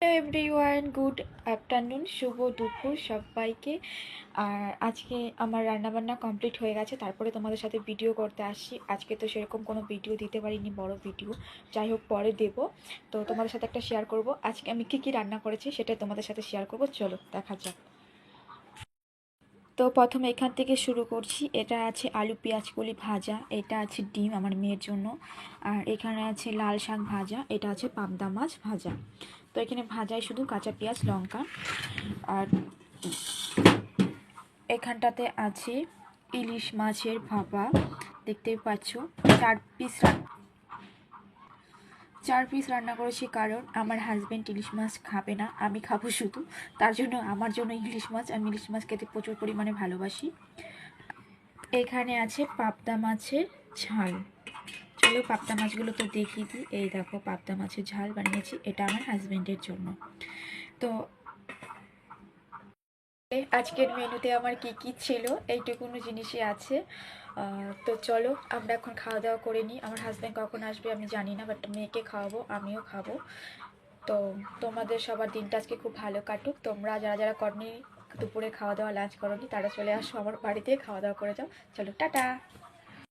Hello everyone, good afternoon, শুভ দুপুর সবাইকে। আর আজকে আমার রান্নাবান্না কমপ্লিট হয়ে গেছে, তারপরে তোমাদের সাথে ভিডিও করতে আসছি। আজকে তো সেরকম কোনো ভিডিও দিতে পারিনি, বড় ভিডিও, যাই হোক পরে দেব। তো তোমাদের সাথে একটা শেয়ার করব আজকে আমি কী কী রান্না করেছি, সেটাই তোমাদের সাথে শেয়ার করব। চলো দেখা যাক। তো প্রথমে এখান থেকে শুরু করছি। এটা আছে আলু পেঁয়াজ কলি ভাজা, এটা আছে ডিম আমার মেয়ের জন্য, আর এখানে আছে লাল শাক ভাজা, এটা আছে পাবদা মাছ ভাজা। তো এখানে ভাজায় শুধু কাঁচা পেঁয়াজ লঙ্কা। আর এখানটাতে আছে ইলিশ মাছের ভাপা, দেখতেই পাচ্ছ। চার পিস চার পিস রান্না করেছি, কারণ আমার হাজব্যান্ড ইলিশ মাছ খাবে না, আমি খাবো শুধু। তার জন্য আমার জন্য ইলিশ মাছ, আমি ইলিশ মাছ খেতে প্রচুর পরিমাণে ভালোবাসি। এখানে আছে পাবদা মাছের ঝাল। চলো পাবদা মাছগুলো তো দেখিয়ে দিই। এই দেখো পাবদা মাছের ঝাল বানিয়েছি, এটা আমার হাজব্যান্ডের জন্য। তো আজকের মেনুতে আমার কি কি ছিল এইটুকুনো জিনিসই আছে। তো চলো আমরা এখন খাওয়া দাওয়া করে নিই। আমার হাজব্যান্ড কখন আসবে আমি জানি না, বাট মেয়েকে খাওয়াবো, আমিও খাবো। তো তোমাদের সবার দিনটা আজকে খুব ভালো কাটুক। তোমরা যারা যারা করনি, দুপুরে খাওয়া দাওয়া লাঞ্চ করনি, তারা চলে আসো আমার বাড়িতে, খাওয়া দাওয়া করে যাও। চলো টাটা।